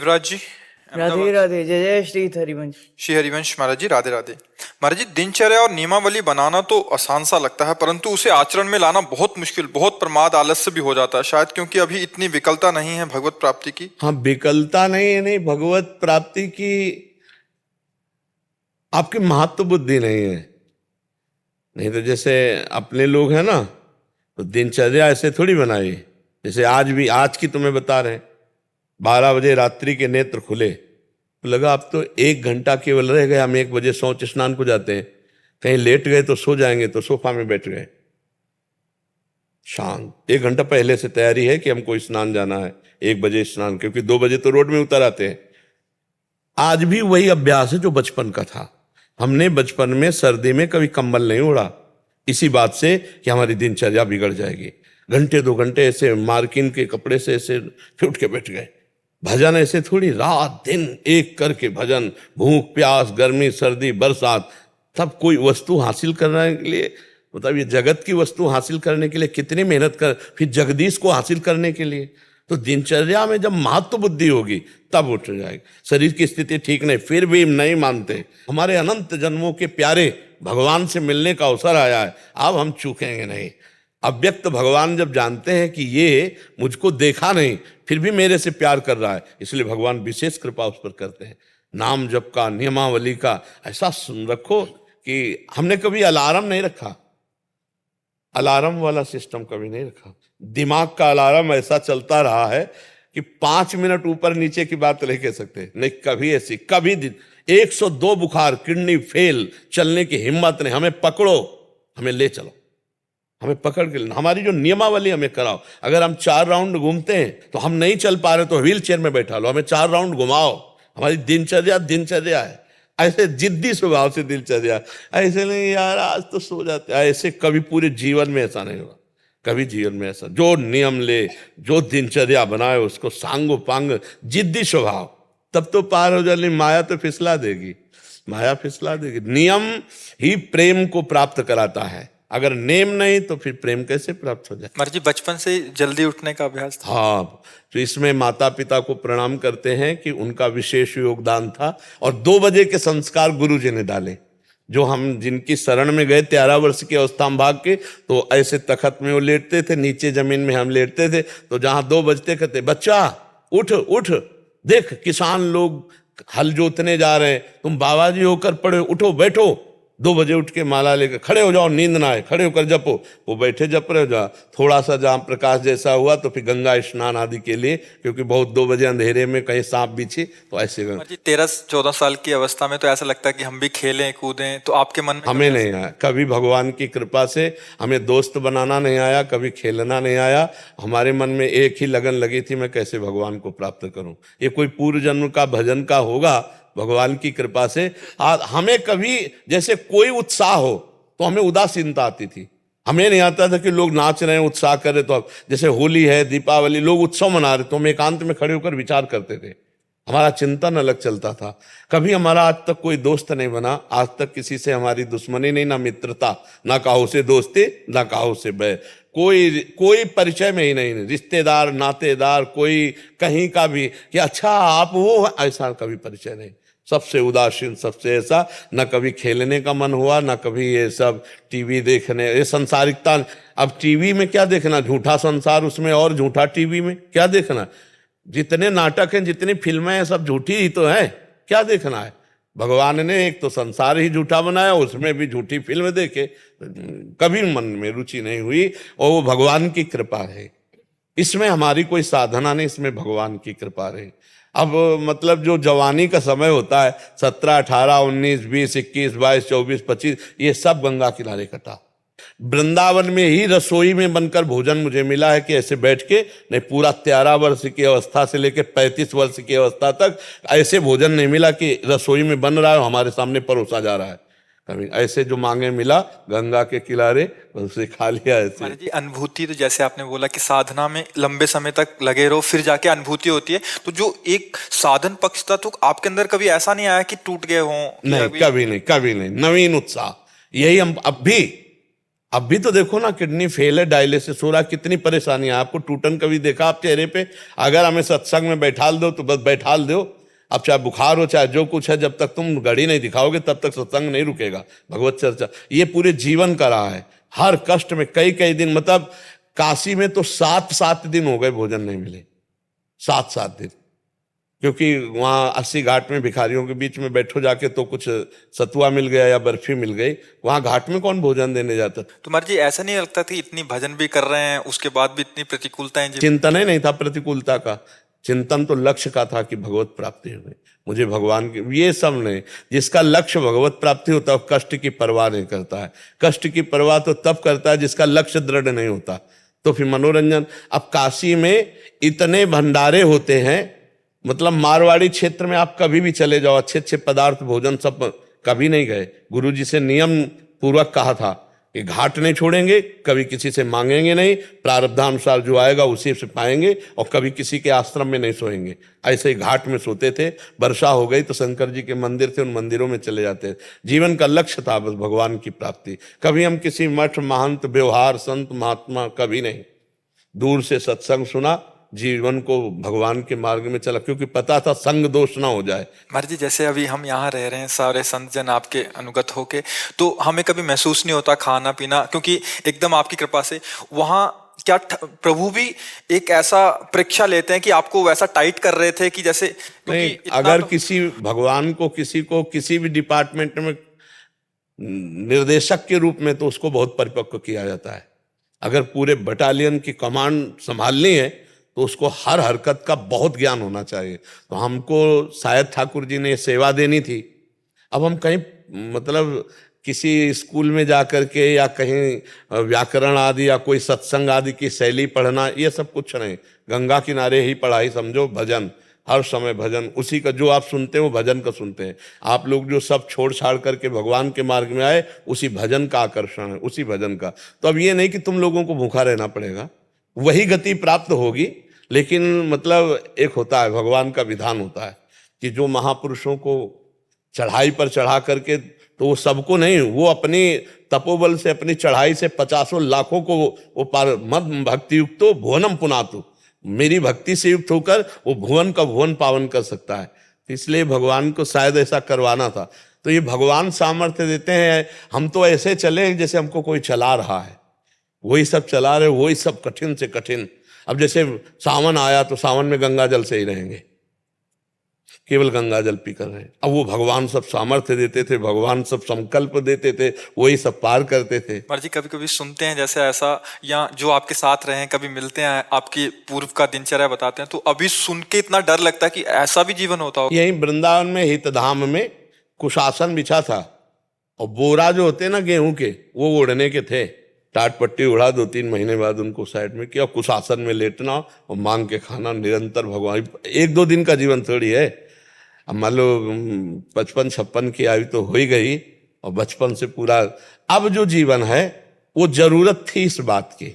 युवराज जी, राधे अहमदाबाद। राधे, जय जय श्री हरिवंश। श्री हरिवंश महाराज जी, राधे राधे। महाराज जी, दिनचर्या और नियमावली बनाना तो आसान सा लगता है, परंतु उसे आचरण में लाना बहुत मुश्किल, बहुत प्रमाद आलस्य भी हो जाता है, शायद क्योंकि अभी इतनी विकलता नहीं है भगवत प्राप्ति की। हाँ, विकलता नहीं भगवत प्राप्ति की आपकी महत्व बुद्धि नहीं है। नहीं तो जैसे अपने लोग हैं ना, तो दिनचर्या ऐसे थोड़ी बनाई। जैसे आज की तुम्हें बता रहे हैं, 12 बजे रात्रि के नेत्र खुले तो लगा अब तो 1 घंटा केवल रह गया। हम 1 बजे शौच स्नान को जाते हैं, कहीं लेट गए तो सो जाएंगे, तो सोफा में बैठ गए शांत। 1 घंटा पहले से तैयारी है कि हमको स्नान जाना है, 1 बजे स्नान, क्योंकि 2 बजे तो रोड में उतर आते हैं। आज भी वही अभ्यास है जो बचपन का था। हमने बचपन में सर्दी में कभी कंबल नहीं ओढ़ा, इसी बात से कि हमारी दिनचर्या बिगड़ जाएगी। घंटे 2 घंटे ऐसे मार्किन के कपड़े से ऐसे फिर उठ के बैठ गए। भजन ऐसे थोड़ी, रात दिन एक करके भजन, भूख प्यास, गर्मी सर्दी बरसात, सब कोई वस्तु हासिल करने के लिए, मतलब ये जगत की वस्तु हासिल करने के लिए कितनी मेहनत कर, फिर जगदीश को हासिल करने के लिए। तो दिनचर्या में जब महत्व बुद्धि होगी तब उठ जाएगी। शरीर की स्थिति ठीक नहीं, फिर भी नहीं मानते। हमारे अनंत जन्मों के प्यारे भगवान से मिलने का अवसर आया है, अब हम चूकेंगे नहीं। अव्यक्त भगवान जब जानते हैं कि ये मुझको देखा नहीं फिर भी मेरे से प्यार कर रहा है, इसलिए भगवान विशेष कृपा उस पर करते हैं। नाम जप का, नियमावली का ऐसा सुन रखो कि हमने कभी अलार्म नहीं रखा, अलार्म वाला सिस्टम कभी नहीं रखा। दिमाग का अलार्म ऐसा चलता रहा है कि 5 मिनट ऊपर नीचे की बात नहीं कह सकते। नहीं कभी ऐसी, कभी 102 बुखार, किडनी फेल, चलने की हिम्मत नहीं। हमें पकड़ो, हमें ले चलो, हमें पकड़ के लेना, हमारी जो नियमावली हमें कराओ। अगर हम 4 राउंड घूमते हैं तो हम नहीं चल पा रहे तो व्हील चेयर में बैठा लो, हमें 4 राउंड घुमाओ। हमारी दिनचर्या है। ऐसे जिद्दी स्वभाव से दिनचर्या, ऐसे नहीं यार आज तो सो जाते, ऐसे कभी पूरे जीवन में ऐसा नहीं होगा। कभी जीवन में ऐसा जो नियम ले, जो दिनचर्या बनाए, उसको सांगो पांग जिद्दी स्वभाव, तब तो पार हो जाए। माया तो फिसला देगी, माया फिसला देगी। नियम ही प्रेम को प्राप्त कराता है, अगर नेम नहीं तो फिर प्रेम कैसे प्राप्त हो जाए। महाराज जी, बचपन से जल्दी उठने का अभ्यास था। हाँ, तो इसमें माता पिता को प्रणाम करते हैं कि उनका विशेष योगदान था। और 2 बजे के संस्कार गुरु जी ने डाले। जो हम जिनकी शरण में गए 13 वर्ष की अवस्था में भाग के, तो ऐसे तखत में वो लेटते थे, नीचे जमीन में हम लेटते थे। तो जहां 2 बजते कहते, बच्चा उठ उठ, देख किसान लोग हल जोतने जा रहे हैं, तुम बाबा जी होकर पड़े, उठो बैठो। 2 बजे उठ के माला लेकर खड़े हो जाओ, नींद ना आए, खड़े होकर जपो। वो बैठे जप रहे हो जा, थोड़ा सा जहाँ प्रकाश जैसा हुआ तो फिर गंगा स्नान आदि के लिए, क्योंकि बहुत 2 बजे अंधेरे में कहीं सांप बिछे तो ऐसे। महाराज जी, 13-14 साल की अवस्था में तो ऐसा लगता है कि हम भी खेलें कूदें, तो आपके मन में हमें नहीं आया कभी, भगवान की कृपा से हमें दोस्त बनाना नहीं आया, कभी खेलना नहीं आया। हमारे मन में एक ही लगन लगी थी, मैं कैसे भगवान को प्राप्त करूं। ये कोई पूर्व जन्म का भजन का होगा, भगवान की कृपा से। हमें कभी जैसे कोई उत्साह हो तो हमें उदासीनता आती थी। हमें नहीं आता था कि लोग नाच रहे हैं, उत्साह कर रहे, तो अब जैसे होली है, दीपावली, लोग उत्सव मना रहे तो हम एकांत में खड़े होकर विचार करते थे। हमारा चिंतन अलग चलता था। कभी हमारा आज तक कोई दोस्त नहीं बना, आज तक किसी से हमारी दुश्मनी नहीं, ना मित्रता, ना काहो से दोस्ती, ना काहो से बैर, कोई परिचय में ही नहीं, रिश्तेदार नातेदार कोई कहीं का भी कि अच्छा आप वो, ऐसा कभी परिचय नहीं। सबसे उदासीन, सबसे ऐसा, न कभी खेलने का मन हुआ, न कभी ये सब टीवी देखने, ये संसारिकता। अब टीवी में क्या देखना, झूठा संसार उसमें और झूठा टीवी में क्या देखना। जितने नाटक हैं, जितनी फिल्में हैं, सब झूठी ही तो है, क्या देखना है। भगवान ने एक तो संसार ही झूठा बनाया, उसमें भी झूठी फिल्म देखे, कभी मन में रुचि नहीं हुई। और वो भगवान की कृपा है, इसमें हमारी कोई साधना नहीं, इसमें भगवान की कृपा रही। अब मतलब जो जवानी का समय होता है, 17, 18, 19, 20, 21, 22, 24, 25, ये सब गंगा किनारे कटा। वृंदावन में ही रसोई में बनकर भोजन मुझे मिला है कि ऐसे बैठ के नहीं, पूरा 13 वर्ष की अवस्था से लेकर 35 वर्ष की अवस्था तक ऐसे भोजन नहीं मिला कि रसोई में बन रहा है हमारे सामने परोसा जा रहा है। कभी ऐसे जो मांगे मिला गंगा के किनारे, उसे खा लिया ऐसे। महाराज जी, अनुभूति तो जैसे आपने बोला कि साधना में लंबे समय तक लगे रहो फिर जाके अनुभूति होती है, तो जो एक साधन पक्ष था तो आपके अंदर कभी ऐसा नहीं आया कि टूट गए हों? नहीं, कभी नहीं, कभी नहीं। नवीन उत्साह, यही हम अब भी अब भी तो देखो ना, किडनी फेल है, डायलिसिस हो रहा, कितनी परेशानी है आपको। टूटन कभी देखा आप चेहरे पे? अगर हमें सत्संग में बैठाल दो तो बस बैठाल दो। अब चाहे बुखार हो चाहे जो कुछ है, जब तक तुम घड़ी नहीं दिखाओगे तब तक सत्संग नहीं रुकेगा, भगवत चर्चा। ये पूरे जीवन का रहा है, हर कष्ट में कई कई दिन, मतलब काशी में तो 7-7 दिन हो गए भोजन नहीं मिले, 7-7 दिन। क्योंकि वहाँ 80 घाट में भिखारियों के बीच में बैठो जाके तो कुछ सतुआ मिल गया या बर्फी मिल गई, वहाँ घाट में कौन भोजन देने जाता। तो महाराज जी ऐसा नहीं लगता था इतनी भजन भी कर रहे हैं उसके बाद भी इतनी प्रतिकूलताएं? चिंतन ही नहीं था प्रतिकूलता का, चिंतन तो लक्ष्य का था कि भगवत प्राप्ति हो, मुझे भगवान की, ये सब नहीं। जिसका लक्ष्य भगवत प्राप्ति होता है वो कष्ट की परवाह नहीं करता है। कष्ट की परवाह तो तब करता है जिसका लक्ष्य दृढ़ नहीं होता। तो फिर मनोरंजन, अब काशी में इतने भंडारे होते हैं, मतलब मारवाड़ी क्षेत्र में आप कभी भी चले जाओ, अच्छे अच्छे पदार्थ भोजन सब, कभी नहीं गए। गुरुजी से नियम पूर्वक कहा था कि घाट नहीं छोड़ेंगे, कभी किसी से मांगेंगे नहीं, प्रारब्धानुसार जो आएगा उसी से पाएंगे, और कभी किसी के आश्रम में नहीं सोएंगे। ऐसे ही घाट में सोते थे। वर्षा हो गई तो शंकर जी के मंदिर थे, उन मंदिरों में चले जाते थे। जीवन का लक्ष्य था बस भगवान की प्राप्ति। कभी हम किसी मठ महंत व्यवहार संत महात्मा कभी नहीं, दूर से सत्संग सुना, जीवन को भगवान के मार्ग में चला, क्योंकि पता था संग दोष ना हो जाए। महाराज जी जैसे अभी हम यहाँ रह रहे हैं सारे संत जन आपके अनुगत होके, तो हमें कभी महसूस नहीं होता खाना पीना, क्योंकि एकदम आपकी कृपा से वहाँ क्या प्रभु भी एक ऐसा परीक्षा लेते हैं कि आपको वैसा टाइट कर रहे थे कि जैसे, नहीं, अगर किसी भगवान को किसी भी डिपार्टमेंट में निर्देशक के रूप में, तो उसको बहुत परिपक्व किया जाता है। अगर पूरे बटालियन की कमांड संभालनी है तो उसको हर हरकत का बहुत ज्ञान होना चाहिए। तो हमको शायद ठाकुर जी ने सेवा देनी थी। अब हम कहीं, मतलब किसी स्कूल में जा कर के या कहीं व्याकरण आदि या कोई सत्संग आदि की शैली पढ़ना, ये सब कुछ नहीं। गंगा किनारे ही पढ़ाई समझो, भजन, हर समय भजन, उसी का जो आप सुनते हो भजन का सुनते हैं। आप लोग जो सब छोड़ छाड़ करके भगवान के मार्ग में आए, उसी भजन का आकर्षण है, उसी भजन का। तो अब ये नहीं कि तुम लोगों को भूखा रहना पड़ेगा, वही गति प्राप्त होगी। लेकिन मतलब एक होता है, भगवान का विधान होता है कि जो महापुरुषों को चढ़ाई पर चढ़ा करके, तो वो सबको नहीं, वो अपनी तपोबल से, अपनी चढ़ाई से 50 लाखों को वो पार मद भक्ति युक्तो भुवनम पुनातु, मेरी भक्ति से युक्त होकर वो भुवन का भुवन पावन कर सकता है। इसलिए भगवान को शायद ऐसा करवाना था। तो ये भगवान सामर्थ्य देते हैं। हम तो ऐसे चले जैसे हमको कोई चला रहा है, वही सब चला रहे, वही सब कठिन से कठिन। अब जैसे सावन आया तो सावन में गंगा जल से ही रहेंगे, केवल गंगा जल पी कर रहे। अब वो भगवान सब सामर्थ्य देते थे, भगवान सब संकल्प देते थे, वही सब पार करते थे। महाराज जी कभी कभी सुनते हैं जैसे ऐसा, या जो आपके साथ रहे हैं कभी मिलते हैं, आपकी पूर्व का दिनचर्या बताते हैं, तो अभी सुन के इतना डर लगता है कि ऐसा भी जीवन होता हो। यही वृंदावन में हितधाम में कुशासन बिछा था, और बोरा जो होते ना गेहूं के, वो ओढ़ने के थे। टाट पट्टी उड़ा, 2-3 महीने बाद उनको साइड में किया, कुशासन में लेटना और मांग के खाना निरंतर। भगवान 1-2 दिन का जीवन थोड़ी है। अब मान लो 55-56 की आयु तो हो ही गई, और बचपन से पूरा, अब जो जीवन है वो जरूरत थी इस बात की।